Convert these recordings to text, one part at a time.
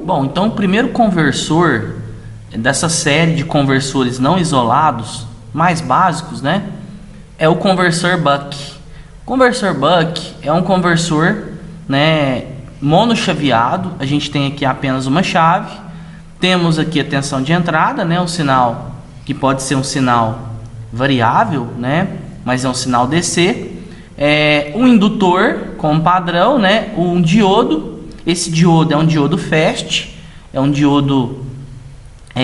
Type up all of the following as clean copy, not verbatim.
Bom, então o primeiro conversor dessa série de conversores não isolados, mais básicos, né? É o conversor Buck. O conversor Buck é um conversor, né, monochaveado. A gente tem aqui apenas uma chave. Temos aqui a tensão de entrada, né? Um sinal que pode ser um sinal variável, né? Mas é um sinal DC. Um indutor como padrão, né? Um diodo. Esse diodo é um diodo fast, é um diodo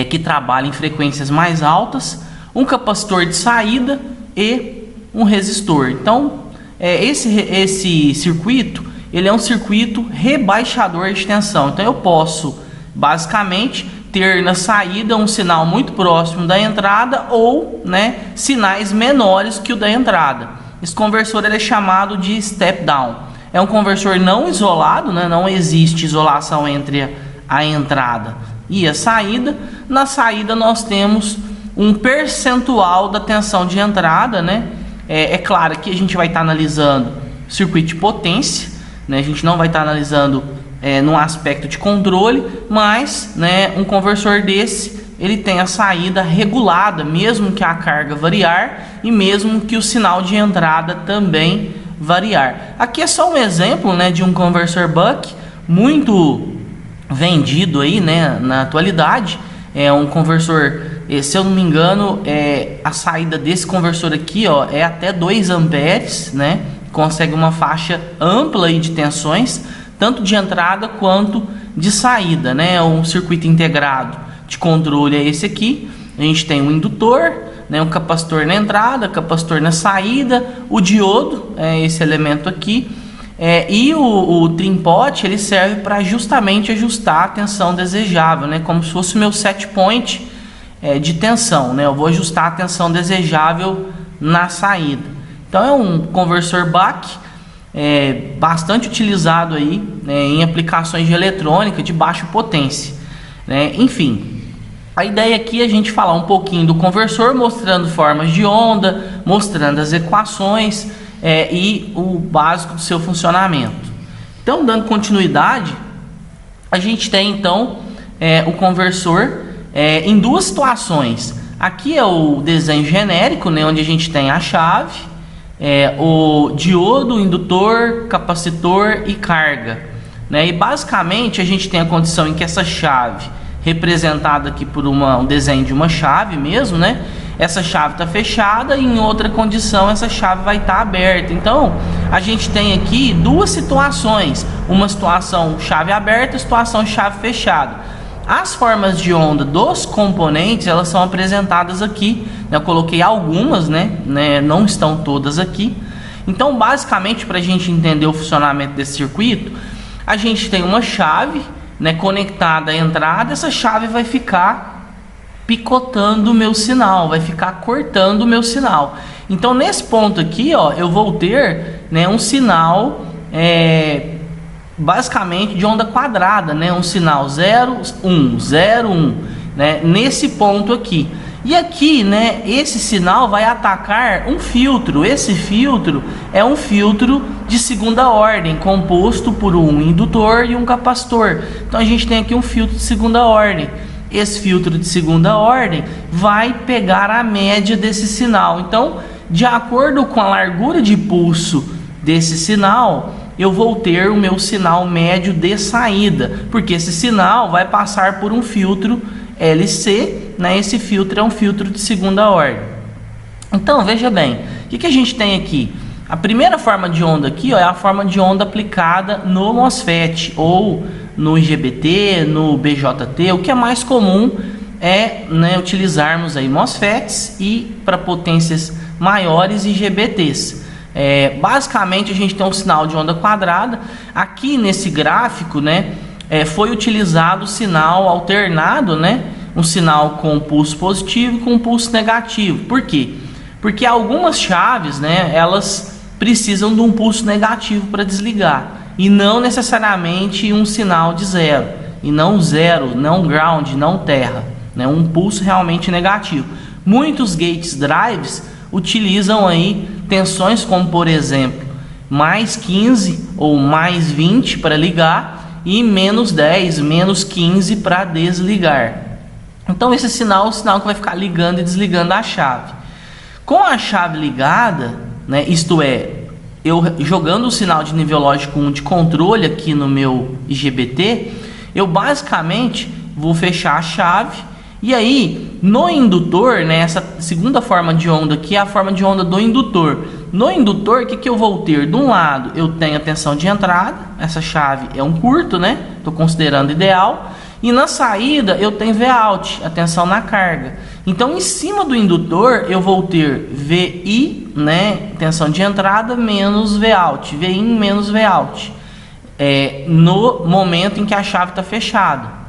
que trabalha em frequências mais altas, um capacitor de saída e um resistor. Então, esse circuito, ele é um circuito rebaixador de tensão. Então, eu posso, basicamente, ter na saída um sinal muito próximo da entrada ou, né, sinais menores que o da entrada. Esse conversor ele é chamado de step down. É um conversor não isolado, né? Não existe isolação entre a entrada e a saída. Na saída nós temos um percentual da tensão de entrada, né? É claro que a gente vai estar analisando circuito de potência, né? A gente não vai estar analisando num aspecto de controle, mas, né, um conversor desse ele tem a saída regulada, mesmo que a carga variar e mesmo que o sinal de entrada também variar. Aqui é só um exemplo, né, de um conversor Buck muito vendido aí, né, na atualidade. É um conversor, se eu não me engano, a saída desse conversor aqui, ó, é até 2 amperes, né? Consegue uma faixa ampla aí de tensões, tanto de entrada quanto de saída, né? Um circuito integrado de controle é esse aqui. A gente tem um indutor, né, um capacitor na entrada, capacitor na saída, o diodo é esse elemento aqui, e o trim pot ele serve para justamente ajustar a tensão desejável, né, como se fosse o meu set point de tensão, né? Eu vou ajustar a tensão desejável na saída. Então é um conversor Buck bastante utilizado aí, né, em aplicações de eletrônica de baixa potência, né? Enfim, a ideia aqui é a gente falar um pouquinho do conversor, mostrando formas de onda, mostrando as equações e o básico do seu funcionamento. Então, dando continuidade, a gente tem então o conversor em duas situações. Aqui é o desenho genérico, né, onde a gente tem a chave, o diodo, indutor, capacitor e carga, né? E basicamente a gente tem a condição em que essa chave, representada aqui por um desenho de uma chave mesmo, né? Essa chave está fechada e em outra condição essa chave vai estar aberta. Então a gente tem aqui duas situações, uma situação chave aberta, situação chave fechada. As formas de onda dos componentes elas são apresentadas aqui. Eu coloquei algumas, né? Não estão todas aqui. Então basicamente, para a gente entender o funcionamento desse circuito, a gente tem uma chave, né, conectada à entrada. Essa chave vai ficar picotando o meu sinal, vai ficar cortando o meu sinal. Então nesse ponto aqui, ó, eu vou ter, né, um sinal basicamente de onda quadrada, né, um sinal 0, 1, 0, 1, né, nesse ponto aqui. E aqui, né, esse sinal vai atacar um filtro. Esse filtro é um filtro de segunda ordem, composto por um indutor e um capacitor. Então a gente tem aqui um filtro de segunda ordem. Esse filtro de segunda ordem vai pegar a média desse sinal. Então, de acordo com a largura de pulso desse sinal, eu vou ter o meu sinal médio de saída, porque esse sinal vai passar por um filtro LC, né? Esse filtro é um filtro de segunda ordem. Então veja bem, o que a gente tem aqui? A primeira forma de onda aqui, ó, é a forma de onda aplicada no MOSFET ou no IGBT, no BJT. O que é mais comum né, utilizarmos aí MOSFETs e para potências maiores IGBTs. Basicamente a gente tem um sinal de onda quadrada. Aqui nesse gráfico, né, foi utilizado o sinal alternado, né? Um sinal com pulso positivo e com pulso negativo. Por quê? Porque algumas chaves, né, elas precisam de um pulso negativo para desligar e não necessariamente um sinal de zero, e não zero, não ground, não terra, né? Um pulso realmente negativo. Muitos gates drives utilizam aí tensões como, por exemplo, mais 15 ou mais 20 para ligar e menos 10, menos 15 para desligar. Então esse sinal é o sinal que vai ficar ligando e desligando a chave. Com a chave ligada, né, isto é, eu jogando o sinal de nível lógico 1 de controle aqui no meu IGBT, eu basicamente vou fechar a chave. E aí, no indutor, né, essa segunda forma de onda aqui é a forma de onda do indutor. No indutor, o que eu vou ter? De um lado, eu tenho a tensão de entrada, essa chave é um curto, né? Estou considerando ideal. E na saída, eu tenho Vout, a tensão na carga. Então, em cima do indutor, eu vou ter VI, né, tensão de entrada, menos Vout, VIN menos Vout. No momento em que a chave está fechada.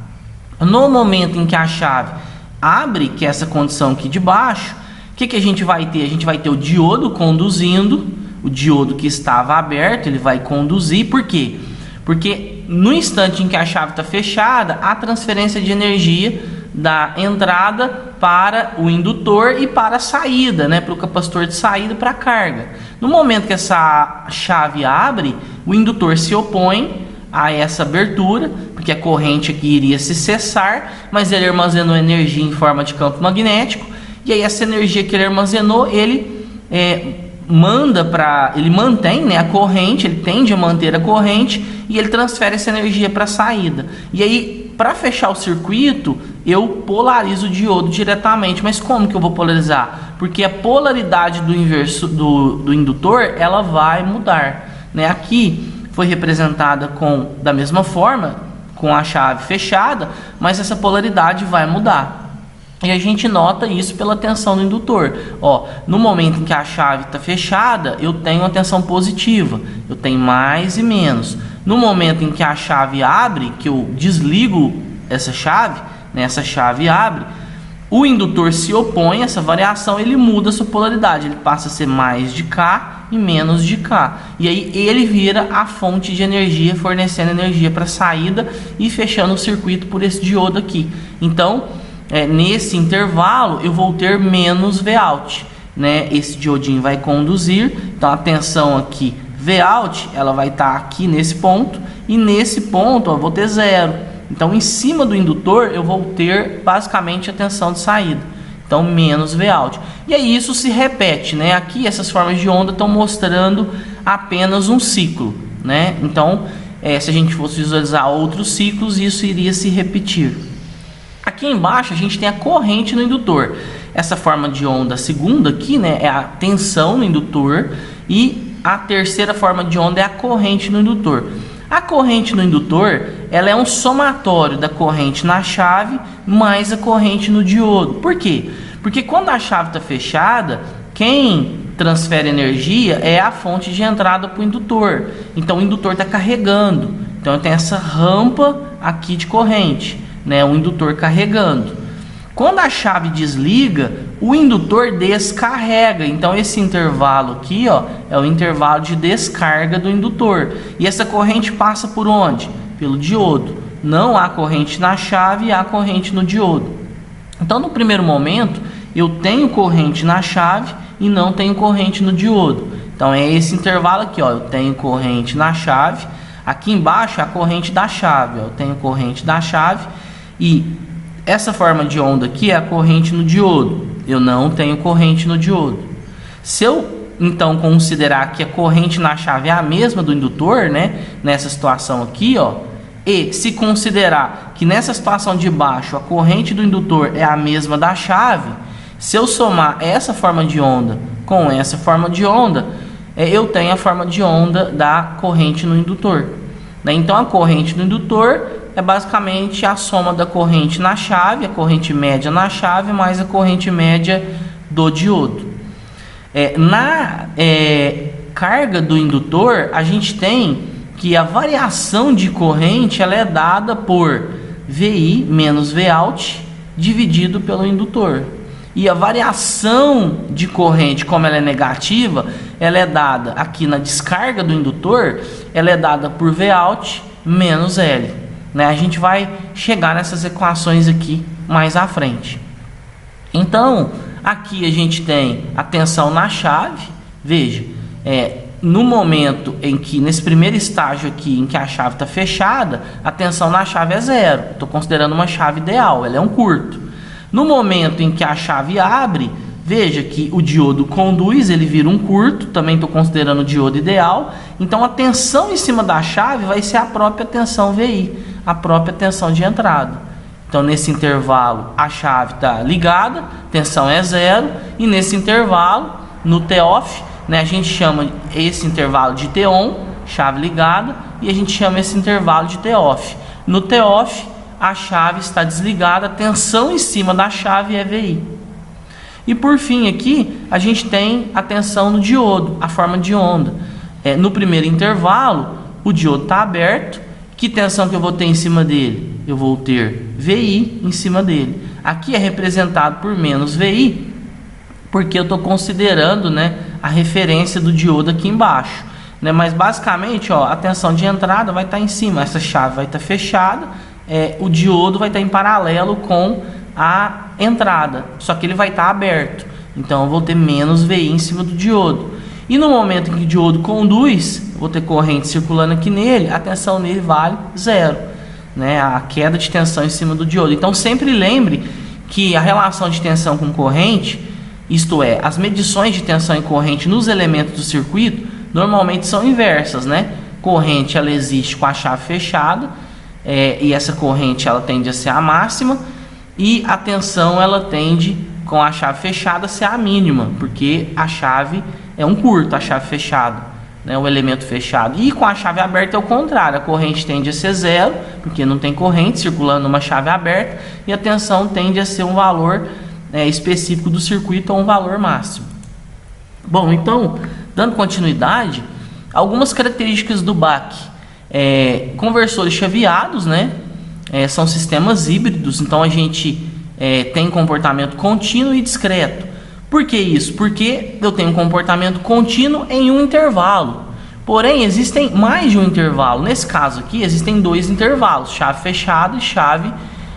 No momento em que a chave abre, que é essa condição aqui de baixo, o que a gente vai ter? A gente vai ter o diodo conduzindo, o diodo que estava aberto, ele vai conduzir. Por quê? Porque no instante em que a chave está fechada, há transferência de energia da entrada para o indutor e para a saída, né, para o capacitor de saída para a carga. No momento que essa chave abre, o indutor se opõe a essa abertura, porque a corrente aqui iria se cessar, mas ele armazenou energia em forma de campo magnético, e aí essa energia que ele armazenou, ele ele mantém, né, a corrente, ele tende a manter a corrente, e ele transfere essa energia para a saída. E aí, para fechar o circuito, eu polarizo o diodo diretamente. Mas como que eu vou polarizar? Porque a polaridade do inverso do indutor, ela vai mudar, né? Aqui foi representada da mesma forma, com a chave fechada, mas essa polaridade vai mudar. E a gente nota isso pela tensão do indutor. No momento em que a chave está fechada, eu tenho uma tensão positiva, eu tenho mais e menos. No momento em que a chave abre, que eu desligo essa chave, né, essa chave abre, o indutor se opõe a essa variação, ele muda a sua polaridade, ele passa a ser mais de K e menos de K. E aí ele vira a fonte de energia, fornecendo energia para a saída e fechando o circuito por esse diodo aqui. Então, nesse intervalo, eu vou ter menos Vout, né? Esse diodinho vai conduzir, então a tensão aqui, Vout, ela vai estar aqui nesse ponto, e nesse ponto eu vou ter zero. Então, em cima do indutor, eu vou ter basicamente a tensão de saída. Então, menos Vout. E aí, isso se repete, né? Aqui, essas formas de onda estão mostrando apenas um ciclo, né? Então, se a gente fosse visualizar outros ciclos, isso iria se repetir. Aqui embaixo, a gente tem a corrente no indutor. Essa forma de onda segunda aqui, né? É a tensão no indutor. E a terceira forma de onda é a corrente no indutor. A corrente no indutor, ela é um somatório da corrente na chave mais a corrente no diodo. Por quê? Porque quando a chave está fechada, quem transfere energia é a fonte de entrada para o indutor. Então o indutor está carregando. Então tem essa rampa aqui de corrente, né? O indutor carregando. Quando a chave desliga, o indutor descarrega. Então esse intervalo aqui, é o intervalo de descarga do indutor. E essa corrente passa por onde? Pelo diodo. Não há corrente na chave, há corrente no diodo. Então no primeiro momento, eu tenho corrente na chave e não tenho corrente no diodo. Então é esse intervalo aqui, eu tenho corrente na chave. Aqui embaixo é a corrente da chave, eu tenho corrente da chave, e essa forma de onda aqui é a corrente no diodo. Eu não tenho corrente no diodo. Se eu então considerar que a corrente na chave é a mesma do indutor, né, nessa situação aqui, e se considerar que nessa situação de baixo a corrente do indutor é a mesma da chave, se eu somar essa forma de onda com essa forma de onda, eu tenho a forma de onda da corrente no indutor, né? Então a corrente no indutor é basicamente a soma da corrente na chave, a corrente média na chave, mais a corrente média do diodo. Na carga do indutor, a gente tem que a variação de corrente ela é dada por VI menos Vout dividido pelo indutor. E a variação de corrente, como ela é negativa, ela é dada aqui na descarga do indutor, ela é dada por Vout menos L. A gente vai chegar nessas equações aqui mais à frente. Então, aqui a gente tem a tensão na chave. Veja, no momento em que, nesse primeiro estágio aqui, em que a chave está fechada, a tensão na chave é zero. Estou considerando uma chave ideal, ela é um curto. No momento em que a chave abre, veja que o diodo conduz, ele vira um curto, também estou considerando o diodo ideal. Então a tensão em cima da chave vai ser a própria tensão VI, a própria tensão de entrada. Então nesse intervalo a chave está ligada, tensão é zero, e nesse intervalo, no T-off, né, a gente chama esse intervalo de T-on, chave ligada, e a gente chama esse intervalo de T-off. No T-off, a chave está desligada, a tensão em cima da chave é VI. E por fim aqui, a gente tem a tensão no diodo, a forma de onda. No primeiro intervalo, o diodo está aberto. Que tensão que eu vou ter em cima dele? Eu vou ter VI em cima dele. Aqui é representado por menos VI, porque eu estou considerando, né, a referência do diodo aqui embaixo, né? Mas basicamente, ó, a tensão de entrada vai estar em cima, essa chave vai estar fechada, o diodo vai estar em paralelo com a entrada, só que ele vai estar aberto, então eu vou ter menos VI em cima do diodo. E no momento em que o diodo conduz, eu vou ter corrente circulando aqui nele, a tensão nele vale zero, né? A queda de tensão em cima do diodo. Então sempre lembre que a relação de tensão com corrente, isto é, as medições de tensão e corrente nos elementos do circuito, normalmente são inversas, né? Corrente, ela existe com a chave fechada, e essa corrente ela tende a ser a máxima, e a tensão ela tende, com a chave fechada, a ser a mínima, porque a chave é um curto, a chave fechada, né? O elemento fechado. E com a chave aberta é o contrário, a corrente tende a ser zero, porque não tem corrente circulando numa chave aberta, e a tensão tende a ser um valor específico do circuito ou um valor máximo. Bom, então, dando continuidade, algumas características do BAC. Conversores chaveados, né? São sistemas híbridos, então a gente tem comportamento contínuo e discreto. Por que isso? Porque eu tenho um comportamento contínuo em um intervalo. Porém, existem mais de um intervalo. Nesse caso aqui, existem dois intervalos, chave fechada e chave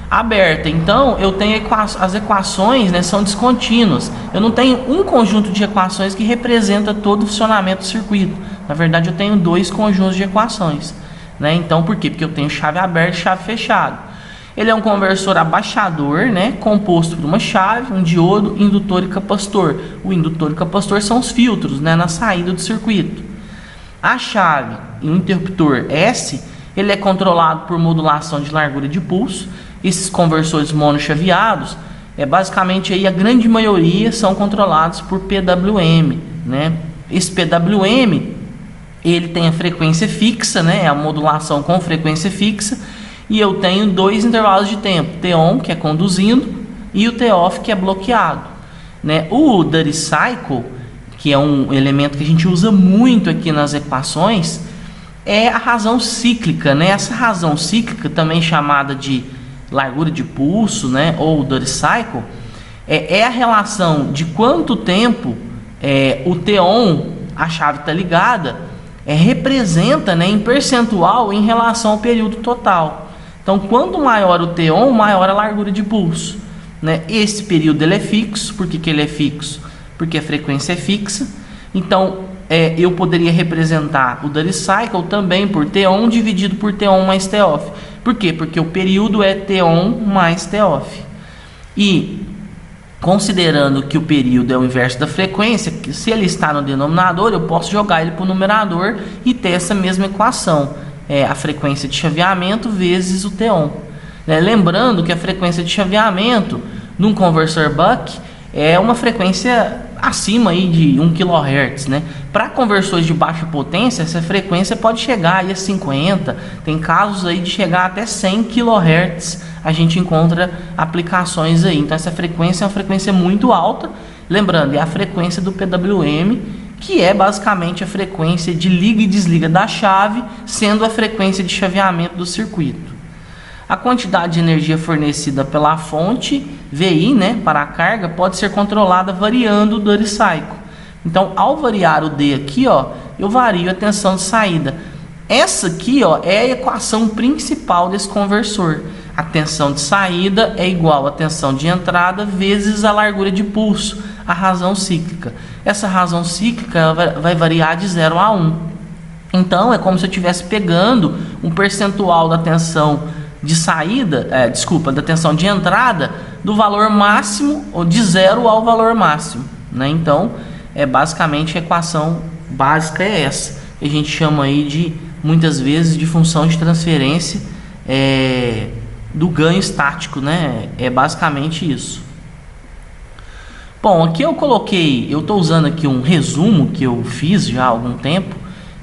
aberta. Então, eu tenho as equações, né, são descontínuas. Eu não tenho um conjunto de equações que representa todo o funcionamento do circuito. Na verdade, eu tenho dois conjuntos de equações, né? Então, por quê? Porque eu tenho chave aberta e chave fechada. Ele é um conversor abaixador, né, composto por uma chave, um diodo, indutor e capacitor. O indutor e capacitor são os filtros, né, na saída do circuito. A chave e o interruptor S, ele é controlado por modulação de largura de pulso. Esses conversores monochaveados, basicamente aí a grande maioria são controlados por PWM, né? Esse PWM, ele tem a frequência fixa, né? A modulação com frequência fixa. E eu tenho dois intervalos de tempo, T-on, que é conduzindo, e o T-off, que é bloqueado, né? O duty cycle, que é um elemento que a gente usa muito aqui nas equações, é a razão cíclica, né? Essa razão cíclica, também chamada de largura de pulso, né? Ou duty cycle, é a relação de quanto tempo o T-on, a chave está ligada, representa, né, em percentual em relação ao período total. Então, quanto maior o T-on, maior a largura de pulso, né? Esse período ele é fixo. Por que ele é fixo? Porque a frequência é fixa. Então, eu poderia representar o duty cycle também por T-on dividido por T-on mais T-off. Por quê? Porque o período é T-on mais T-off. E, considerando que o período é o inverso da frequência, que se ele está no denominador, eu posso jogar ele para o numerador e ter essa mesma equação. A frequência de chaveamento vezes o T-on. Lembrando que a frequência de chaveamento num conversor Buck é uma frequência acima aí de 1 kHz, né? Para conversores de baixa potência, essa frequência pode chegar aí a 50, tem casos aí de chegar até 100 kHz, a gente encontra aplicações aí. Então essa frequência é uma frequência muito alta, lembrando, é a frequência do PWM, que é basicamente a frequência de liga e desliga da chave, sendo a frequência de chaveamento do circuito. A quantidade de energia fornecida pela fonte VI, né, para a carga, pode ser controlada variando o duty cycle. Então, ao variar o D aqui, ó, eu vario a tensão de saída. Essa aqui, ó, é a equação principal desse conversor. A tensão de saída é igual à tensão de entrada vezes a largura de pulso. a razão cíclica. Essa razão cíclica ela vai variar de 0 a 1. Então é como se eu estivesse pegando um percentual da tensão de saída, da tensão de entrada do valor máximo, ou de 0 ao valor máximo, né? Então basicamente a equação básica é essa, que a gente chama aí de, muitas vezes, de função de transferência do ganho estático, né? É basicamente isso. Bom, aqui eu estou usando aqui um resumo que eu fiz já há algum tempo,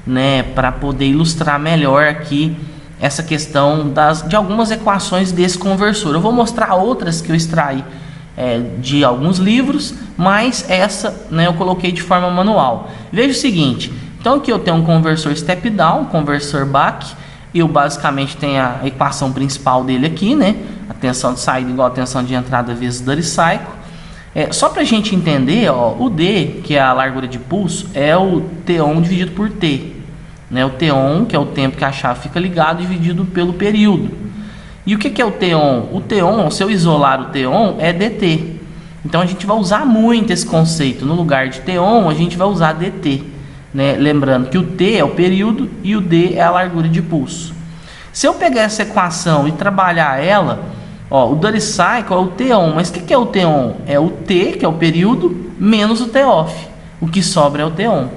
né, para poder ilustrar melhor aqui essa questão de algumas equações desse conversor. Eu vou mostrar outras que eu extraí de alguns livros, mas essa, né, eu coloquei de forma manual. Veja o seguinte, então aqui eu tenho um conversor step down, conversor Buck. Eu basicamente tenho a equação principal dele aqui, né, a tensão de saída igual a tensão de entrada vezes Duty Cycle. Só para a gente entender, ó, o D, que é a largura de pulso, é o T-on dividido por T, né? O T-on, que é o tempo que a chave fica ligada, dividido pelo período. E o que é o T-on? O T-on, se eu isolar o T-on, é dt. Então a gente vai usar muito esse conceito. No lugar de T-on, a gente vai usar dt, né? Lembrando que o T é o período e o D é a largura de pulso. Se eu pegar essa equação e trabalhar ela, ó, o Duty Cycle é o T-on, mas o que é o T-on? É o T, que é o período, menos o T-off. O que sobra é o T-on.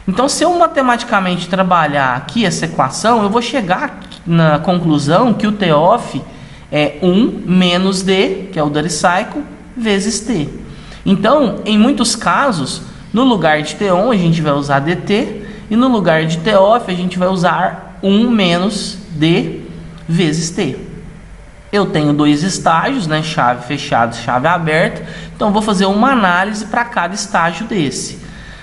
Então, se eu matematicamente trabalhar aqui essa equação, eu vou chegar na conclusão que o T-off é 1 menos D, que é o Duty Cycle, vezes T. Então, em muitos casos, no lugar de T-on a gente vai usar dt, e no lugar de T-off a gente vai usar 1 menos D vezes T. Eu tenho dois estágios, né, chave fechada e chave aberta, então vou fazer uma análise para cada estágio desse.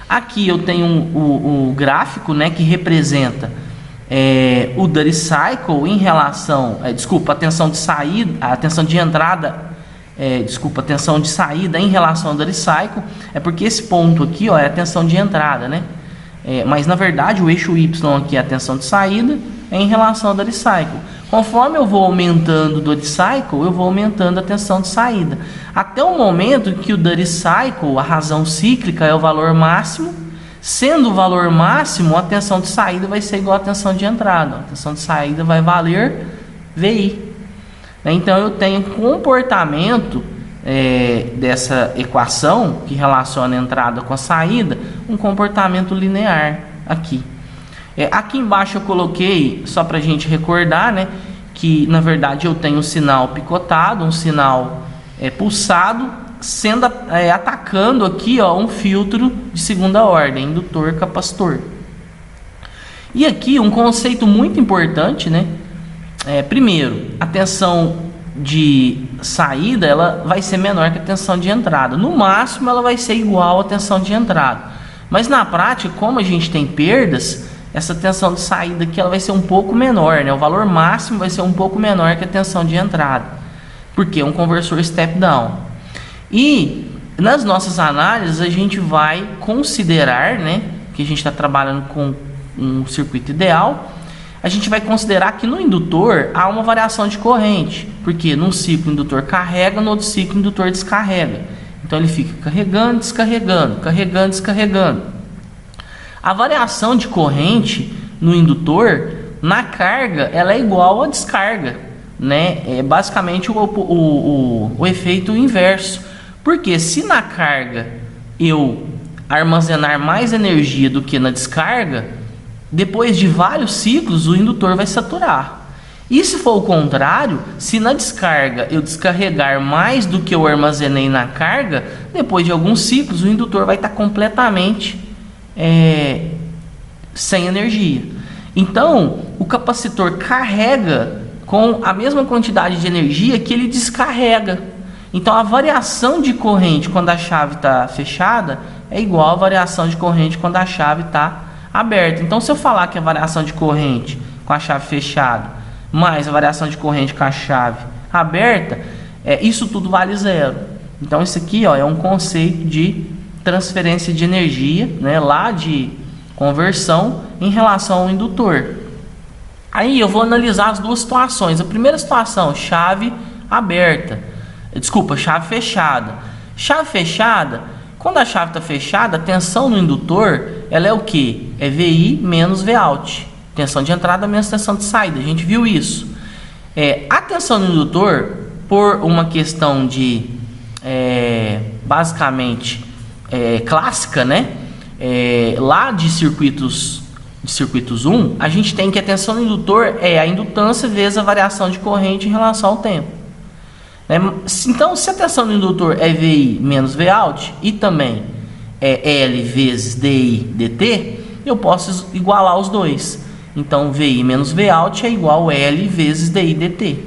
Aqui eu tenho o gráfico, né, que representa o Duty Cycle em relação, a tensão de saída, a tensão de entrada, a tensão de saída em relação ao Duty Cycle, porque esse ponto aqui, ó, é a tensão de entrada, né? Mas na verdade o eixo Y aqui é a tensão de saída em relação ao Duty Cycle. Conforme eu vou aumentando o Duty Cycle, eu vou aumentando a tensão de saída. Até o momento que o Duty Cycle, a razão cíclica, é o valor máximo. Sendo o valor máximo, a tensão de saída vai ser igual à tensão de entrada. A tensão de saída vai valer VI. Então eu tenho comportamento dessa equação, que relaciona a entrada com a saída, um comportamento linear aqui. Aqui embaixo eu coloquei, só para a gente recordar, né, que na verdade eu tenho um sinal picotado, um sinal pulsado, atacando aqui, ó, um filtro de segunda ordem, indutor, capacitor. E aqui um conceito muito importante, né? Primeiro, a tensão de saída ela vai ser menor que a tensão de entrada. No máximo ela vai ser igual à tensão de entrada. Mas na prática, como a gente tem perdas, essa tensão de saída aqui ela vai ser um pouco menor, né? O valor máximo vai ser um pouco menor que a tensão de entrada, porque é um conversor step down. E nas nossas análises a gente vai considerar, né, que a gente está trabalhando com um circuito ideal, a gente vai considerar que no indutor há uma variação de corrente, porque num ciclo o indutor carrega, no outro ciclo o indutor descarrega. Então ele fica carregando, descarregando, carregando, descarregando. A variação de corrente no indutor, na carga, ela é igual à descarga, né? É basicamente o efeito inverso. Porque se na carga eu armazenar mais energia do que na descarga, depois de vários ciclos o indutor vai saturar. E se for o contrário, se na descarga eu descarregar mais do que eu armazenei na carga, depois de alguns ciclos o indutor vai estar completamente sem energia. Então o capacitor carrega com a mesma quantidade de energia que ele descarrega. Então a variação de corrente quando a chave está fechada é igual à variação de corrente quando a chave está aberta. Então se eu falar que a variação de corrente com a chave fechada mais a variação de corrente com a chave aberta, isso tudo vale zero. Então isso aqui, ó, é um conceito de transferência de energia, né, lá de conversão em relação ao indutor. Aí eu vou analisar as duas situações. A primeira situação, chave aberta, chave fechada. Chave fechada, Quando a chave está fechada, a tensão no indutor, ela é o que? É VI menos Vout. Tensão de entrada menos tensão de saída. A gente viu isso. A tensão no indutor, por uma questão de, basicamente, clássica, né? Lá de circuitos 1, a gente tem que a tensão no indutor é a indutância vezes a variação de corrente em relação ao tempo. Então, se a tensão do indutor é VI menos Vout e também é L vezes DI dt, eu posso igualar os dois. Então, VI menos Vout é igual a L vezes DI dt.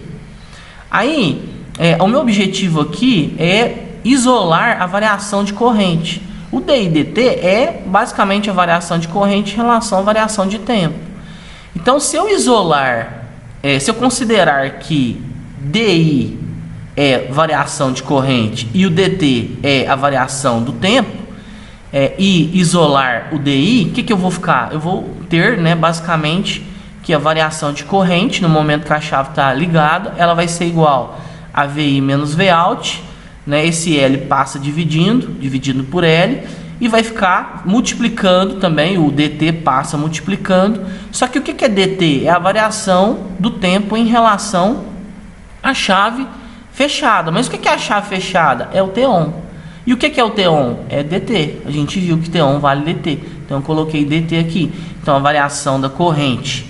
Aí, o meu objetivo aqui é isolar a variação de corrente. O DI dt é basicamente a variação de corrente em relação à variação de tempo. Então, se eu isolar, se eu considerar que DI é variação de corrente e o dt é a variação do tempo, e isolar o DI, o que eu vou ficar? Eu vou ter, basicamente, que a variação de corrente, no momento que a chave está ligada, ela vai ser igual a VI menos Vout, esse L passa dividindo por L, e vai ficar multiplicando também, o dt passa multiplicando. Só que o que é dt? É a variação do tempo em relação à chave fechada. Mas o que é a chave fechada? É o T-on. E o que é o T-on? É dt. A gente viu que T-on vale dt. Então eu coloquei dt aqui. Então a variação da corrente,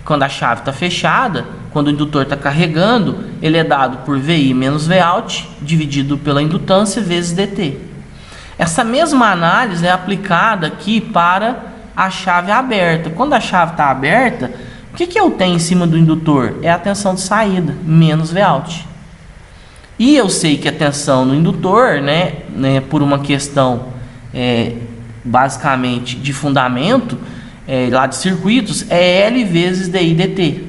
quando a chave está fechada, quando o indutor está carregando, ele é dado por VI menos Vout dividido pela indutância vezes dt. Essa mesma análise é aplicada aqui para a chave aberta. Quando a chave está aberta, o que eu tenho em cima do indutor? É a tensão de saída, menos Vout. E eu sei que a tensão no indutor, por uma questão basicamente de fundamento, lá de circuitos, é L vezes DI dt.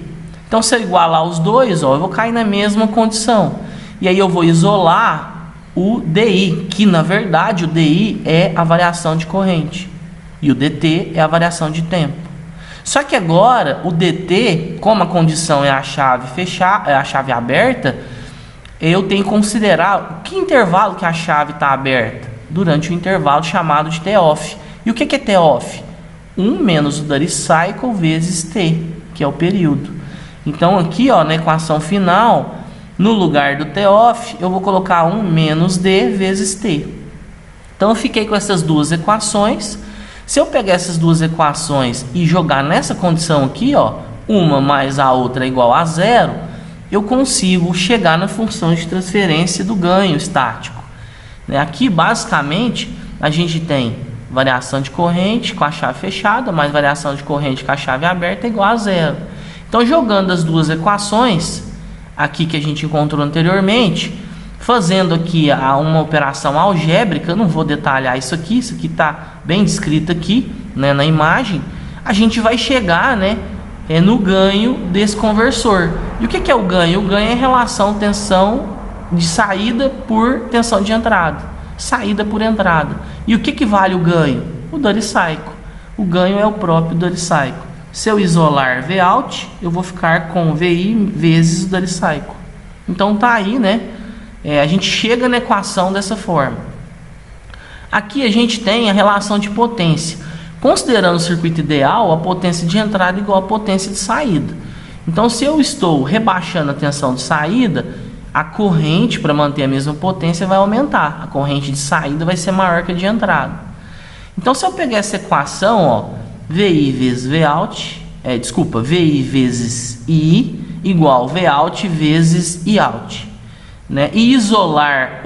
Então, se eu igualar os dois, eu vou cair na mesma condição. E aí eu vou isolar o DI, que na verdade o DI é a variação de corrente. E o dt é a variação de tempo. Só que agora, o dt, como a condição é a chave fechada, é a chave aberta, eu tenho que considerar que intervalo que a chave está aberta. Durante o intervalo chamado de T-off. E o que é T-off? 1 menos o duty cycle vezes T, que é o período. Então aqui, na equação final, no lugar do T-off, eu vou colocar 1 menos D vezes T. Então eu fiquei com essas duas equações. Se eu pegar essas duas equações e jogar nessa condição aqui, uma mais a outra é igual a 0, eu consigo chegar na função de transferência do ganho estático. Aqui, basicamente, a gente tem variação de corrente com a chave fechada, mais variação de corrente com a chave aberta é igual a 0. Então, jogando as duas equações, aqui que a gente encontrou anteriormente, fazendo aqui uma operação algébrica, eu não vou detalhar isso aqui está bem descrito aqui, na imagem, a gente vai chegar, no ganho desse conversor. E o que é o ganho? O ganho é a relação tensão de saída por tensão de entrada. Saída por entrada. E o que vale o ganho? O duty cycle. O ganho é o próprio duty cycle. Se eu isolar Vout, eu vou ficar com VI vezes o duty cycle. Então tá aí, a gente chega na equação dessa forma. Aqui a gente tem a relação de potência. Considerando o circuito ideal, a potência de entrada é igual à potência de saída. Então, se eu estou rebaixando a tensão de saída, a corrente, para manter a mesma potência, vai aumentar. A corrente de saída vai ser maior que a de entrada. Então, se eu pegar essa equação, VI vezes Vout, VI vezes I igual Vout vezes Iout. E isolar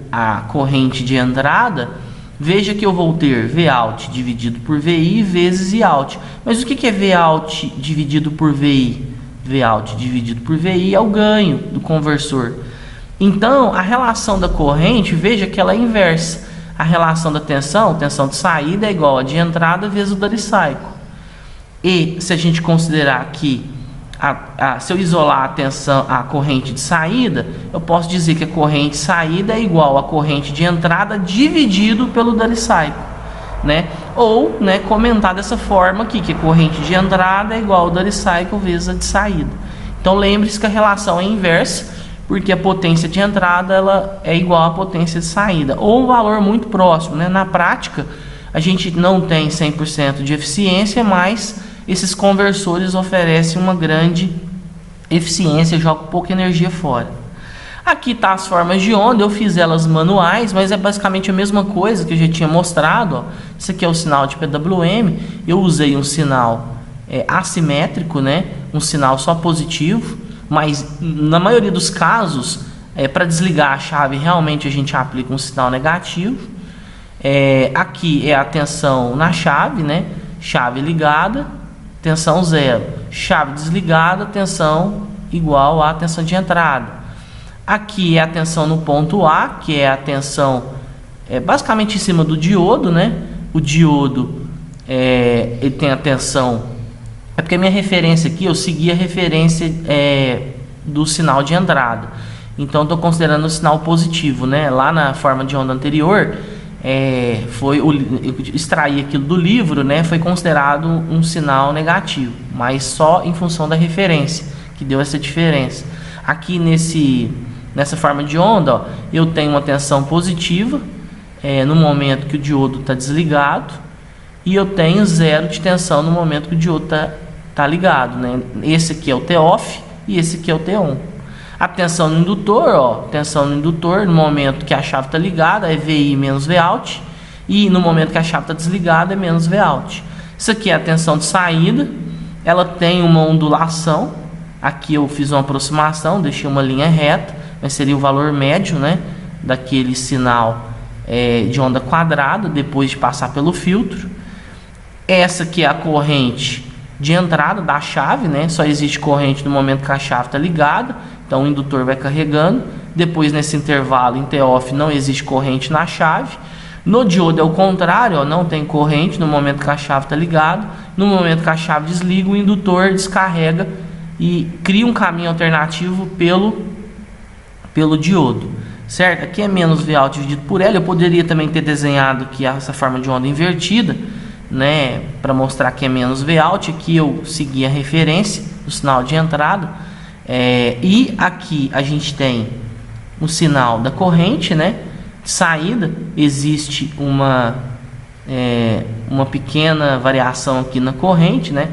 a corrente de entrada, veja que eu vou ter Vout dividido por VI vezes Iout. Mas o que é Vout dividido por VI? Vout dividido por VI é o ganho do conversor. Então, a relação da corrente, veja que ela é inversa. A relação da tensão de saída é igual a de entrada vezes o duty cycle. E se a gente considerar que se eu isolar a corrente de saída, eu posso dizer que a corrente de saída é igual à corrente de entrada dividido pelo duty cycle, Ou, comentar dessa forma aqui, que a corrente de entrada é igual ao duty cycle vezes a de saída. Então, lembre-se que a relação é inversa, porque a potência de entrada ela é igual à potência de saída, ou um valor muito próximo, né? Na prática, a gente não tem 100% de eficiência, mas esses conversores oferecem uma grande eficiência, jogam pouca energia fora. Aqui está as formas de onda, eu fiz elas manuais, mas é basicamente a mesma coisa que eu já tinha mostrado. Ó. Isso aqui é o sinal de PWM, eu usei um sinal assimétrico, né? Um sinal só positivo, mas na maioria dos casos, para desligar a chave, realmente a gente aplica um sinal negativo. Aqui é a tensão na chave, né? Chave ligada, tensão 0. Chave desligada, tensão igual à tensão de entrada. Aqui é a tensão no ponto A, que é a tensão basicamente em cima do diodo, né? O diodo ele tem a tensão, porque a minha referência aqui, eu segui a referência do sinal de entrada. Então, estou considerando o sinal positivo, né? Lá na forma de onda anterior, eu extraí aquilo do livro, né? Foi considerado um sinal negativo, mas só em função da referência, que deu essa diferença. Aqui nessa forma de onda, ó, eu tenho uma tensão positiva no momento que o diodo está desligado, e eu tenho 0 de tensão no momento que o diodo está ligado, né? Esse aqui é o T-off e esse aqui é o T-on. A tensão no indutor, ó, tensão no indutor no momento que a chave está ligada é VI menos Vout, e no momento que a chave está desligada é menos Vout. Isso aqui é a tensão de saída, ela tem uma ondulação. Aqui eu fiz uma aproximação, deixei uma linha reta, mas seria o valor médio, né, daquele sinal de onda quadrada depois de passar pelo filtro. Essa aqui é a corrente de entrada da chave, né? Só existe corrente no momento que a chave está ligada, então o indutor vai carregando. Depois, nesse intervalo em T-off, não existe corrente na chave. No diodo é o contrário, ó, não tem corrente no momento que a chave está ligada. No momento que a chave desliga, o indutor descarrega e cria um caminho alternativo pelo diodo, certo? Aqui é menos Vout dividido por L. Eu poderia também ter desenhado aqui essa forma de onda invertida, né, para mostrar que é menos Vout. Aqui eu segui a referência do sinal de entrada, e aqui a gente tem o sinal da corrente, né, de saída. Existe uma pequena variação aqui na corrente, né?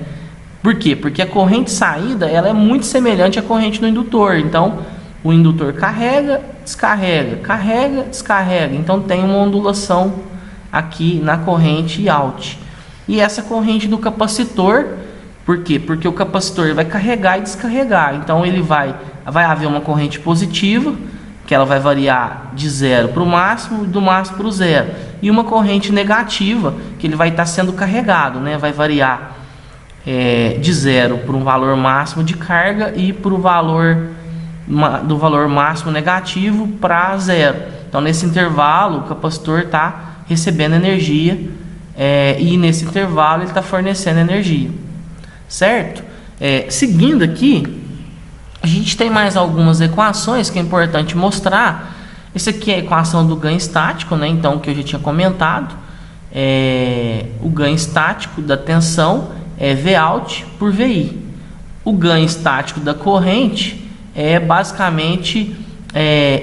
Por quê? Porque a corrente de saída ela é muito semelhante à corrente no indutor. Então o indutor carrega, descarrega, carrega, descarrega. Então tem uma ondulação aqui na corrente out. E essa corrente do capacitor, por quê? Porque o capacitor vai carregar e descarregar. Então ele vai haver uma corrente positiva, que ela vai variar de 0 para o máximo, do máximo para o 0. E uma corrente negativa, que ele vai estar sendo carregado, né? Vai variar de 0 para um valor máximo de carga e para o valor do valor máximo negativo para 0. Então nesse intervalo o capacitor está recebendo energia, e nesse intervalo ele está fornecendo energia, certo? Seguindo aqui, a gente tem mais algumas equações que é importante mostrar. Esse aqui é a equação do ganho estático, né? Então, que eu já tinha comentado, o ganho estático da tensão é Vout por VI. O ganho estático da corrente é basicamente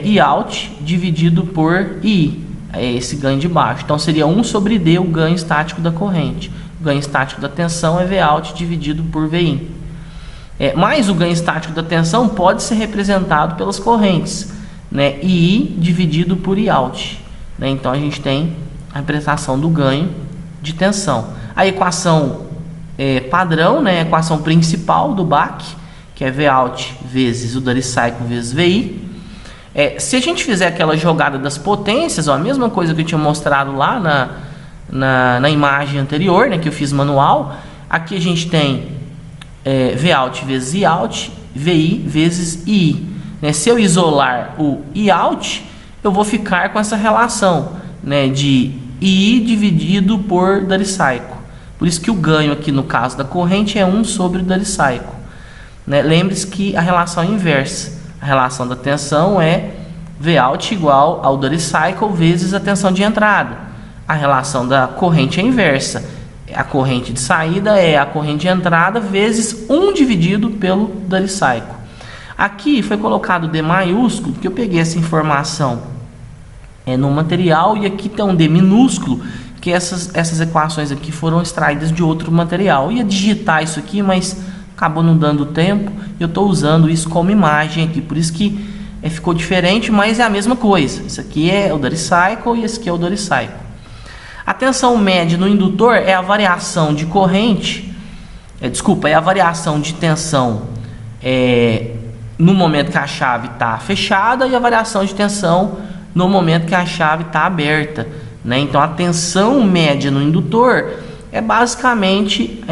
Iout dividido por I. É esse ganho de baixo. Então seria 1 sobre D o ganho estático da corrente. O ganho estático da tensão é Vout dividido por VI. Mas o ganho estático da tensão pode ser representado pelas correntes, né? I dividido por Iout, né? Então a gente tem a representação do ganho de tensão. A equação padrão, né? A equação principal do Bach, que é Vout vezes o Duty Cycle vezes VI. Se a gente fizer aquela jogada das potências, ó, a mesma coisa que eu tinha mostrado lá na imagem anterior, né, que eu fiz manual. Aqui a gente tem Vout vezes Iout, VI vezes I. Né? Se eu isolar o Iout, eu vou ficar com essa relação, né, de I dividido por Duty Cycle. Por isso que o ganho aqui no caso da corrente é 1 sobre o Duty Cycle. Né? Lembre-se que a relação é inversa. A relação da tensão é Vout igual ao Duty Cycle vezes a tensão de entrada. A relação da corrente é inversa. A corrente de saída é a corrente de entrada vezes 1 dividido pelo Duty Cycle. Aqui foi colocado D maiúsculo, porque eu peguei essa informação no material, e aqui tem um D minúsculo, que essas equações aqui foram extraídas de outro material. Eu ia digitar isso aqui, mas acabou não dando tempo, eu estou usando isso como imagem aqui, por isso que ficou diferente, mas é a mesma coisa. Isso aqui é o Dirty Cycle e esse aqui é o Dirty Cycle. A tensão média no indutor é a variação de corrente, é a variação de tensão no momento que a chave está fechada, e a variação de tensão no momento que a chave está aberta, né? Então a tensão média no indutor é basicamente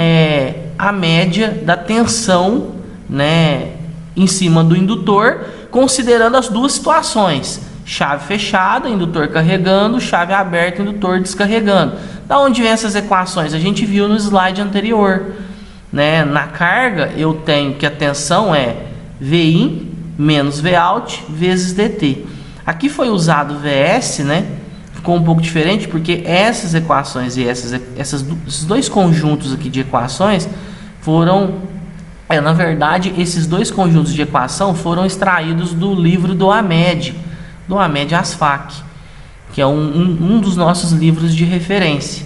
a média da tensão, né, em cima do indutor, considerando as duas situações: chave fechada, indutor carregando; chave aberta, indutor descarregando. Da onde vem essas equações? A gente viu no slide anterior, né? Na carga eu tenho que a tensão é VIN menos Vout vezes dt. Aqui foi usado VS, né? Ficou um pouco diferente, porque essas equações e esses dois conjuntos aqui de equações foram... na verdade, esses dois conjuntos de equação foram extraídos do livro do Hamed Asfaq, que é um dos nossos livros de referência,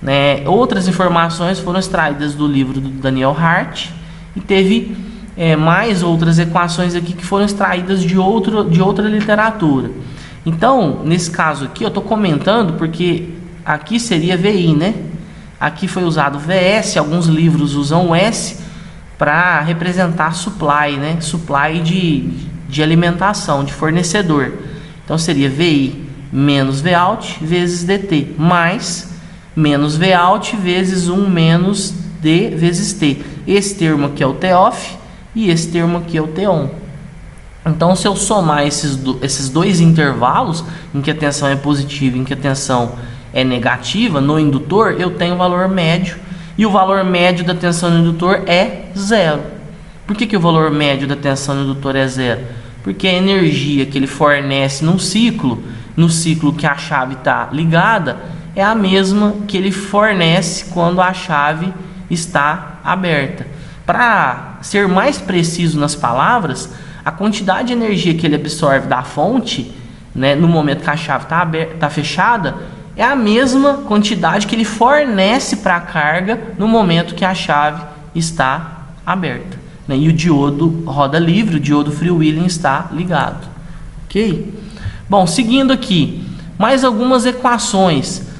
né? Outras informações foram extraídas do livro do Daniel Hart, e teve mais outras equações aqui que foram extraídas de outra literatura. Então, nesse caso aqui, eu estou comentando porque aqui seria VI, né? Aqui foi usado VS, alguns livros usam o S para representar supply, né? Supply de alimentação, de fornecedor. Então seria VI menos Vout vezes dt, mais menos Vout vezes 1 menos D vezes T. Esse termo aqui é o Toff e esse termo aqui é o Ton. Então, se eu somar esses dois intervalos, em que a tensão é positiva e em que a tensão é negativa no indutor, eu tenho o valor médio, e o valor médio da tensão no indutor é zero. Por que o valor médio da tensão no indutor é zero? Porque a energia que ele fornece no ciclo que a chave está ligada, é a mesma que ele fornece quando a chave está aberta. Para ser mais preciso nas palavras, a quantidade de energia que ele absorve da fonte, né, no momento que a chave está fechada, é a mesma quantidade que ele fornece para a carga no momento que a chave está aberta, né? E o diodo roda livre, o diodo freewheeling está ligado. Ok? Bom, seguindo aqui, mais algumas equações.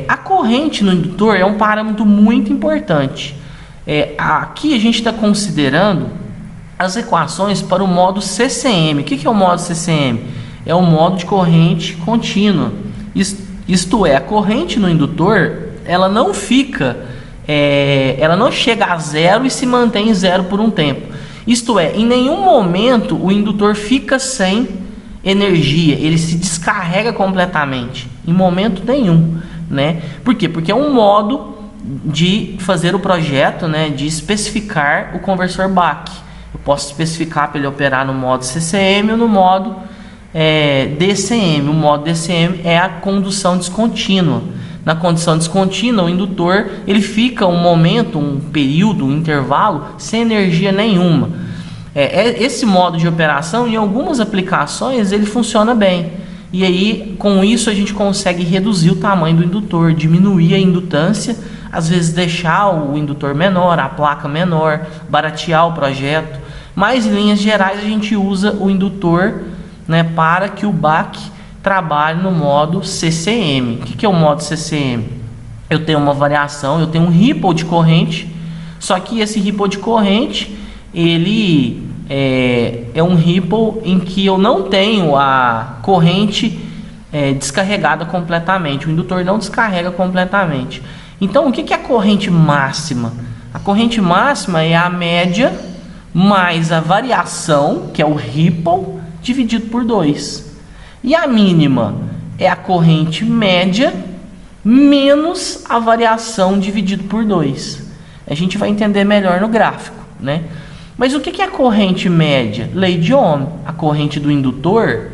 A corrente no indutor é um parâmetro muito importante. Aqui a gente está considerando as equações para o modo CCM. O que é o modo CCM? É o modo de corrente contínua. Isto é, a corrente no indutor, ela não chega a zero e se mantém em zero por um tempo. Isto é, em nenhum momento o indutor fica sem energia, ele se descarrega completamente, em momento nenhum, né? Por quê? Porque é um modo de fazer o projeto, né, de especificar o conversor Bach. Eu posso especificar para ele operar no modo CCM ou no modo DCM. O modo DCM é a condução descontínua. Na condição descontínua, o indutor ele fica um momento, um período, um intervalo sem energia nenhuma. Esse modo de operação, em algumas aplicações, ele funciona bem. E aí, com isso, a gente consegue reduzir o tamanho do indutor, diminuir a indutância, às vezes deixar o indutor menor, a placa menor, baratear o projeto. Mas, em linhas gerais, a gente usa o indutor, né, para que o Bach trabalhe no modo CCM. O que é o modo CCM? Eu tenho uma variação, eu tenho um ripple de corrente, só que esse ripple de corrente, ele é um ripple em que eu não tenho a corrente descarregada completamente. O indutor não descarrega completamente. Então, o que é a corrente máxima? A corrente máxima é a média mais a variação, que é o ripple, dividido por 2. E a mínima é a corrente média menos a variação dividido por 2. A gente vai entender melhor no gráfico, né? Mas o que é a corrente média? Lei de Ohm. A corrente do indutor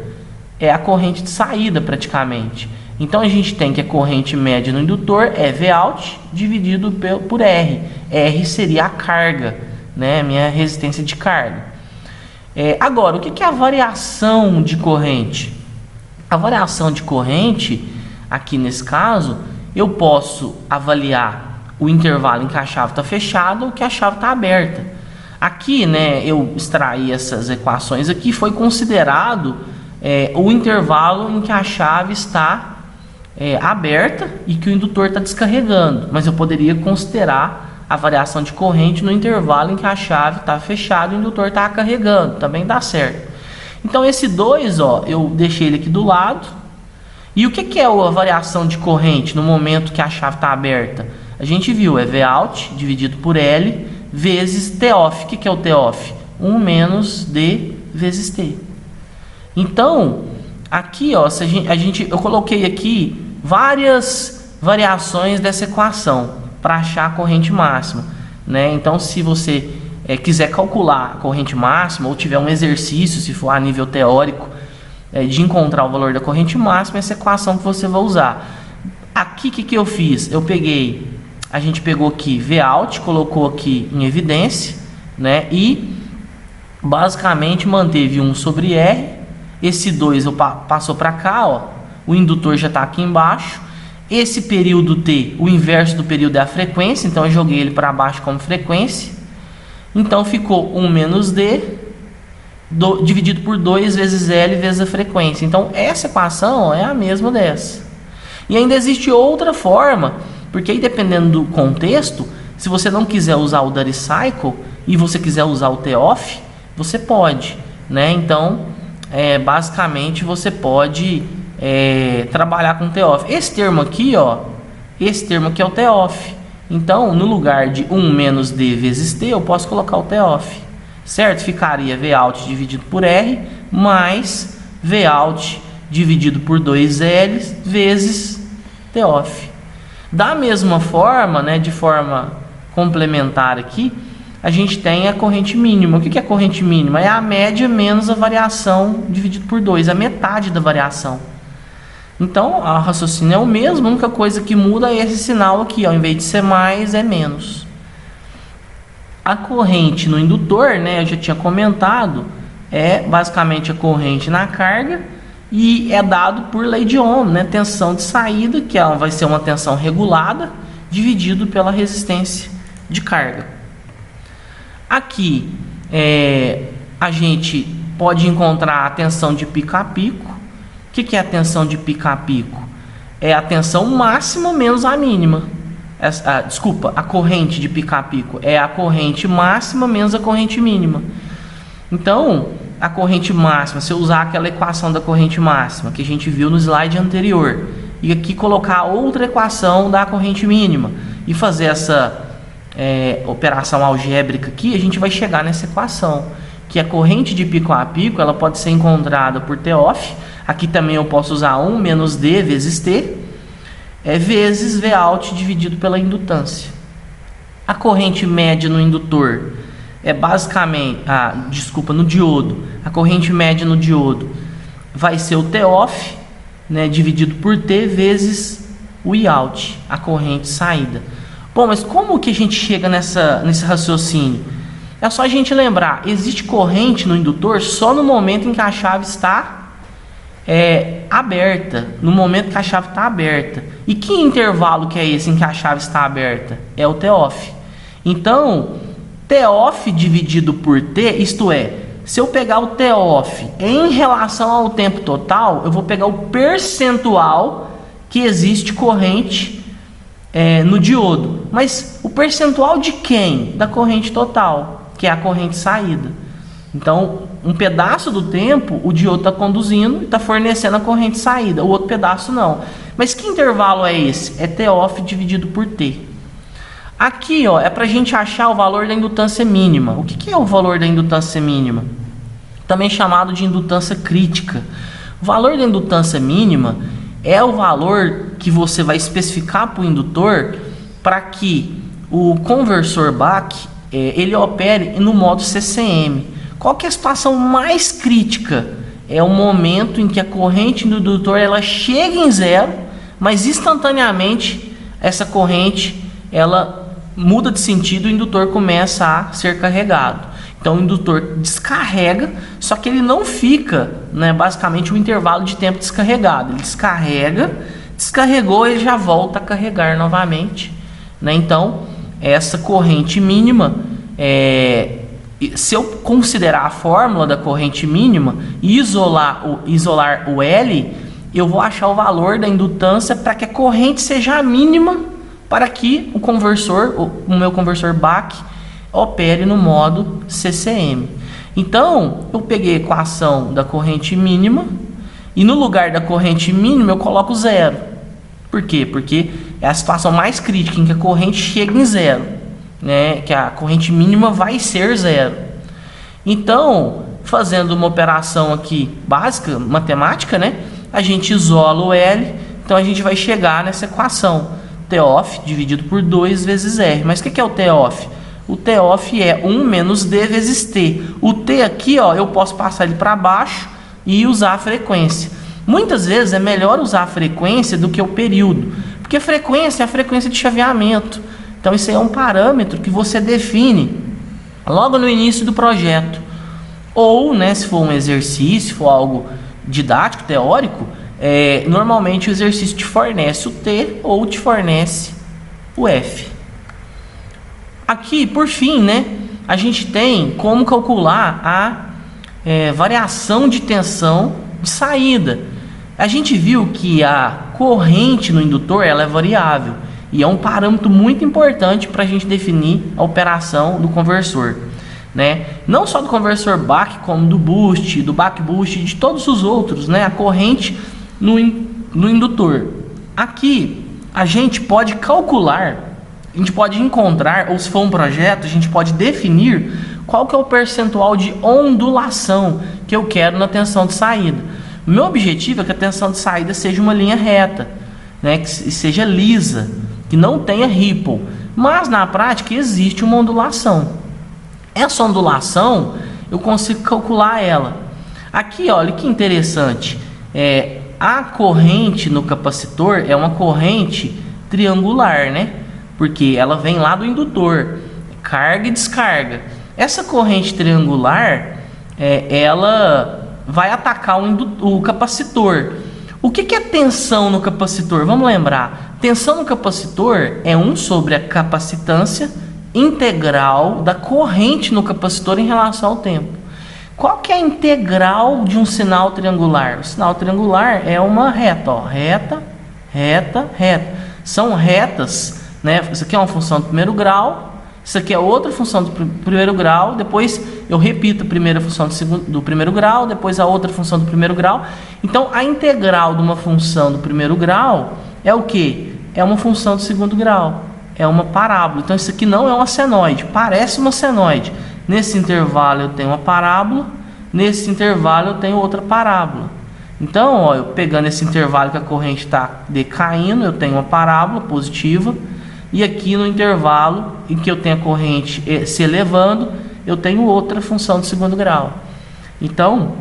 é a corrente de saída, praticamente. Então, a gente tem que a corrente média no indutor é Vout dividido por R. R seria a carga, né? Minha resistência de carga. Agora, o que é a variação de corrente? A variação de corrente, aqui nesse caso, eu posso avaliar o intervalo em que a chave está fechada ou que a chave está aberta. Aqui, né, eu extraí essas equações aqui, foi considerado o intervalo em que a chave está aberta e que o indutor está descarregando, mas eu poderia considerar a variação de corrente no intervalo em que a chave está fechada e o indutor está carregando, também dá certo. Então esse 2, eu deixei ele aqui do lado. E o que é a variação de corrente no momento que a chave está aberta? A gente viu, é Vout dividido por L vezes Toff. O que é o Toff? 1 menos D vezes T. Então, aqui, eu coloquei aqui várias variações dessa equação para achar a corrente máxima, né? Então, se você quiser calcular a corrente máxima ou tiver um exercício, se for a nível teórico, de encontrar o valor da corrente máxima, essa equação que você vai usar. Aqui, o que eu fiz? A gente pegou aqui Vout, colocou aqui em evidência, né? E basicamente manteve 1 sobre R. Esse 2 passou para cá, o indutor já está aqui embaixo. Esse período T, o inverso do período é a frequência, então eu joguei ele para baixo como frequência. Então ficou 1 menos D dividido por 2 vezes L vezes a frequência. Então essa equação é a mesma dessa. E ainda existe outra forma, porque aí dependendo do contexto, se você não quiser usar o duty cycle e você quiser usar o Toff, você pode, né? Então basicamente você pode trabalhar com Toff. Esse termo aqui é o Toff. Então no lugar de 1 menos D vezes T, eu posso colocar o Toff, certo? Ficaria Vout dividido por R mais Vout dividido por 2L vezes Toff. Da mesma forma, né, de forma complementar aqui, a gente tem a corrente mínima. O que é a corrente mínima? É a média menos a variação dividido por 2, a metade da variação. Então, o raciocínio é o mesmo, a única coisa que muda é esse sinal aqui, ao invés de ser mais, é menos. A corrente no indutor, né, eu já tinha comentado, é basicamente a corrente na carga e é dado por lei de Ohm, né, tensão de saída, que ela vai ser uma tensão regulada, dividido pela resistência de carga. Aqui a gente pode encontrar a tensão de pico a pico. O que é a tensão de pico a pico? É a tensão máxima menos a mínima. A corrente de pico a pico é a corrente máxima menos a corrente mínima. Então, a corrente máxima, se eu usar aquela equação da corrente máxima que a gente viu no slide anterior, e aqui colocar outra equação da corrente mínima e fazer essa operação algébrica aqui, a gente vai chegar nessa equação, que a corrente de pico a pico ela pode ser encontrada por Toff. Aqui também eu posso usar 1 menos D vezes T, vezes Vout dividido pela indutância. A corrente média no indutor é basicamente, no diodo, a corrente média no diodo vai ser o Toff, né, dividido por T vezes o Iout, a corrente saída. Bom, mas como que a gente chega nesse raciocínio? É só a gente lembrar, existe corrente no indutor só no momento em que a chave está aberta, no momento que a chave está aberta. E que intervalo que é esse em que a chave está aberta? É o Toff. Então, Toff dividido por T, isto é, se eu pegar o Toff em relação ao tempo total, eu vou pegar o percentual que existe corrente no diodo. Mas o percentual de quem? Da corrente total, que é a corrente saída. Então, um pedaço do tempo, o diodo está conduzindo e está fornecendo a corrente saída. O outro pedaço não. Mas que intervalo é esse? É Toff dividido por T. Aqui, é para a gente achar o valor da indutância mínima. O que é o valor da indutância mínima? Também chamado de indutância crítica. O valor da indutância mínima é o valor que você vai especificar para o indutor para que o conversor Buck ele opere no modo CCM. Qual que é a situação mais crítica? É o momento em que a corrente do indutor ela chega em zero, mas instantaneamente essa corrente ela muda de sentido e o indutor começa a ser carregado. Então o indutor descarrega, só que ele não fica, né, basicamente um intervalo de tempo descarregado. Ele descarrega, descarregou, ele já volta a carregar novamente, né? Então essa corrente mínima, se eu considerar a fórmula da corrente mínima e isolar o L, eu vou achar o valor da indutância para que a corrente seja a mínima para que o meu conversor Bach opere no modo CCM. Então, eu peguei a equação da corrente mínima e no lugar da corrente mínima eu coloco zero. Por quê? Porque é a situação mais crítica em que a corrente chega em zero, né? Que a corrente mínima vai ser zero. Então, fazendo uma operação aqui básica, matemática, né? A gente isola o L, então a gente vai chegar nessa equação. TOF dividido por 2 vezes R. Mas o que é o TOF? O TOF é 1 menos D vezes T. O T aqui, ó, eu posso passar ele para baixo e usar a frequência. Muitas vezes é melhor usar a frequência do que o período, porque a frequência é a frequência de chaveamento. Então isso aí é um parâmetro que você define logo no início do projeto. Ou, né, se for um exercício, se for algo didático, teórico, normalmente o exercício te fornece o T ou te fornece o F. Aqui, por fim, né, a gente tem como calcular a variação de tensão de saída. A gente viu que a corrente no indutor ela é variável e é um parâmetro muito importante para a gente definir a operação do conversor, né? Não só do conversor Bach, como do boost, do Bach boost, de todos os outros, né? A corrente no indutor. Aqui a gente pode calcular, a gente pode encontrar, ou se for um projeto, a gente pode definir qual que é o percentual de ondulação que eu quero na tensão de saída. O meu objetivo é que a tensão de saída seja uma linha reta, né? Que seja lisa, que não tenha ripple. Mas na prática existe uma ondulação. Essa ondulação eu consigo calcular ela. Aqui, olha que interessante. A corrente no capacitor é uma corrente triangular, né? Porque ela vem lá do indutor, carga e descarga. Essa corrente triangular, ela vai atacar o capacitor. O que é tensão no capacitor? Vamos lembrar. Tensão no capacitor é 1 sobre a capacitância integral da corrente no capacitor em relação ao tempo. Qual que é a integral de um sinal triangular? O sinal triangular é uma reta, ó, reta, reta, reta. São retas, né? Isso aqui é uma função do primeiro grau, isso aqui é outra função do primeiro grau, depois eu repito a primeira função do primeiro grau, depois a outra função do primeiro grau. Então, a integral de uma função do primeiro grau é o quê? É uma função do segundo grau, é uma parábola. Então, isso aqui não é uma senoide, parece uma senoide. Nesse intervalo eu tenho uma parábola, nesse intervalo eu tenho outra parábola. Então, ó, eu pegando esse intervalo que a corrente está decaindo, eu tenho uma parábola positiva. E aqui no intervalo em que eu tenho a corrente se elevando, eu tenho outra função de segundo grau. Então,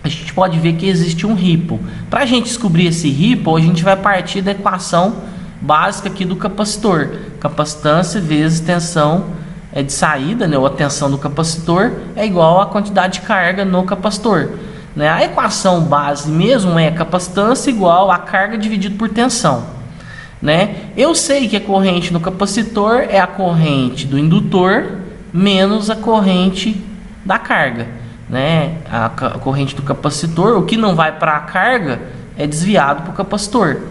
a gente pode ver que existe um ripple. Para a gente descobrir esse ripple, a gente vai partir da equação básica aqui do capacitor. Capacitância vezes tensão de saída, né, ou a tensão do capacitor, é igual à quantidade de carga no capacitor. Né? A equação base mesmo é capacitância igual a carga dividido por tensão. Né? Eu sei que a corrente no capacitor é a corrente do indutor menos a corrente da carga, né? A corrente do capacitor, o que não vai para a carga é desviado para o capacitor.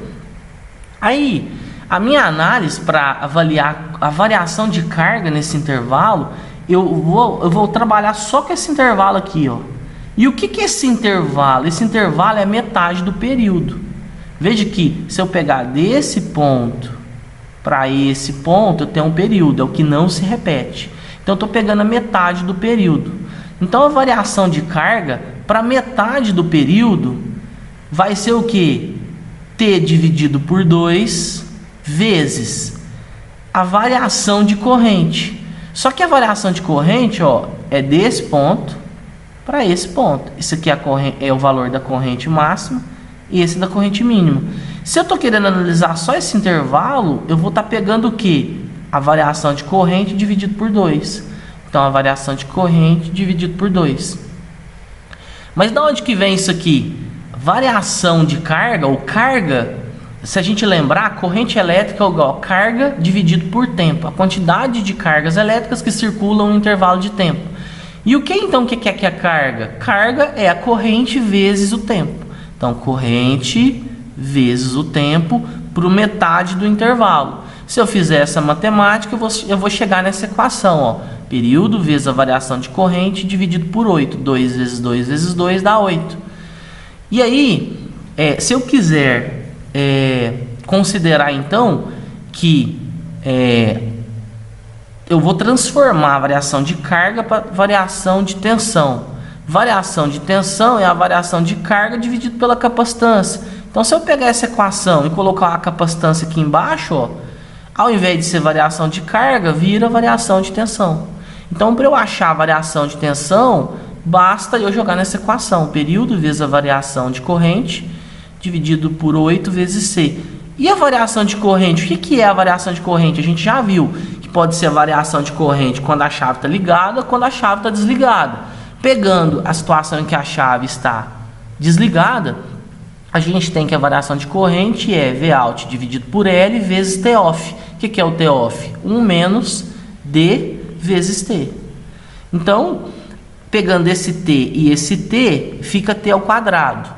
Aí, a minha análise para avaliar a variação de carga nesse intervalo, eu vou trabalhar só com esse intervalo aqui, ó. E o que é esse intervalo? Esse intervalo é metade do período. Veja que se eu pegar desse ponto para esse ponto, eu tenho um período, é o que não se repete. Então, eu estou pegando a metade do período. Então, a variação de carga para metade do período vai ser o que? T dividido por 2 vezes a variação de corrente. Só que a variação de corrente, ó, é desse ponto para esse ponto. Isso aqui é o valor da corrente máxima. E esse da corrente mínima. Se eu estou querendo analisar só esse intervalo, eu vou estar pegando o que? A variação de corrente dividido por 2. Então, a variação de corrente dividido por 2. Mas de onde que vem isso aqui? Variação de carga, ou carga, se a gente lembrar, corrente elétrica é igual a carga dividido por tempo. A quantidade de cargas elétricas que circulam no intervalo de tempo. E o que então que é a carga? Carga é a corrente vezes o tempo. Então, corrente vezes o tempo por metade do intervalo. Se eu fizer essa matemática, eu vou chegar nessa equação, ó. Período vezes a variação de corrente dividido por 8. 2 vezes 2 vezes 2 dá 8. E aí, se eu quiser considerar então que eu vou transformar a variação de carga para variação de tensão. Variação de tensão é a variação de carga dividido pela capacitância. Então, se eu pegar essa equação e colocar a capacitância aqui embaixo, ó, ao invés de ser variação de carga, vira variação de tensão. Então, para eu achar a variação de tensão, basta eu jogar nessa equação. Período vezes a variação de corrente dividido por 8 vezes C. E a variação de corrente? O que é a variação de corrente? A gente já viu que pode ser a variação de corrente quando a chave está ligada, quando a chave está desligada. Pegando a situação em que a chave está desligada, a gente tem que a variação de corrente é Vout dividido por L vezes T off. O que é o T off? 1 menos D vezes T. Então, pegando esse T e esse T, fica T ao quadrado.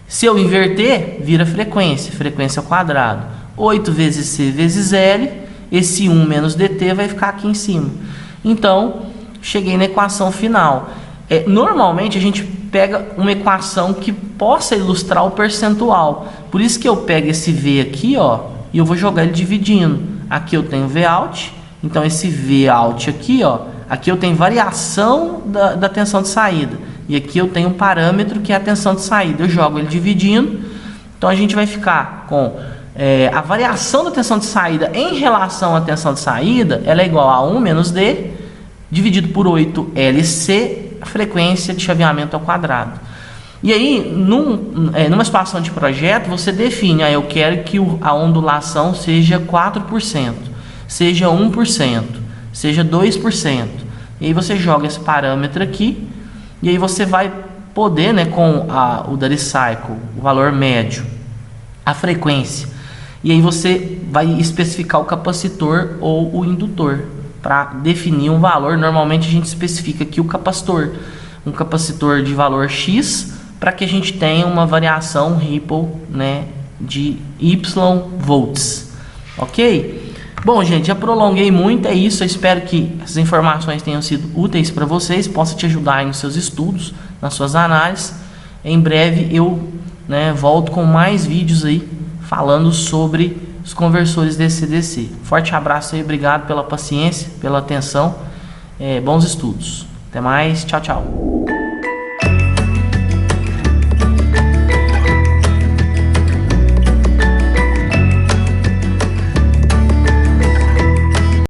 Se eu inverter, vira frequência, frequência ao quadrado. 8 vezes C vezes L, esse 1 menos DT vai ficar aqui em cima. Então, cheguei na equação final. Normalmente, a gente pega uma equação que possa ilustrar o percentual. Por isso que eu pego esse V aqui, ó, e eu vou jogar ele dividindo. Aqui eu tenho Vout, então esse Vout aqui, ó, aqui eu tenho variação da tensão de saída. E aqui eu tenho um parâmetro que é a tensão de saída. Eu jogo ele dividindo. Então a gente vai ficar com a variação da tensão de saída em relação à tensão de saída. Ela é igual a 1 menos D dividido por 8 LC, a frequência de chaveamento ao quadrado. E aí, numa situação de projeto, você define, eu quero que a ondulação seja 4%, seja 1%, seja 2%. E aí você joga esse parâmetro aqui. E aí você vai poder, com o duty cycle, o valor médio, a frequência. E aí você vai especificar o capacitor ou o indutor para definir um valor. Normalmente a gente especifica aqui o capacitor. Um capacitor de valor X para que a gente tenha uma variação ripple, de Y volts. Ok? Bom, gente, já prolonguei muito, é isso. Eu espero que essas informações tenham sido úteis para vocês, possa te ajudar aí nos seus estudos, nas suas análises. Em breve eu volto com mais vídeos aí falando sobre os conversores DC-DC. Forte abraço aí, obrigado pela paciência, pela atenção. Bons estudos. Até mais, tchau, tchau.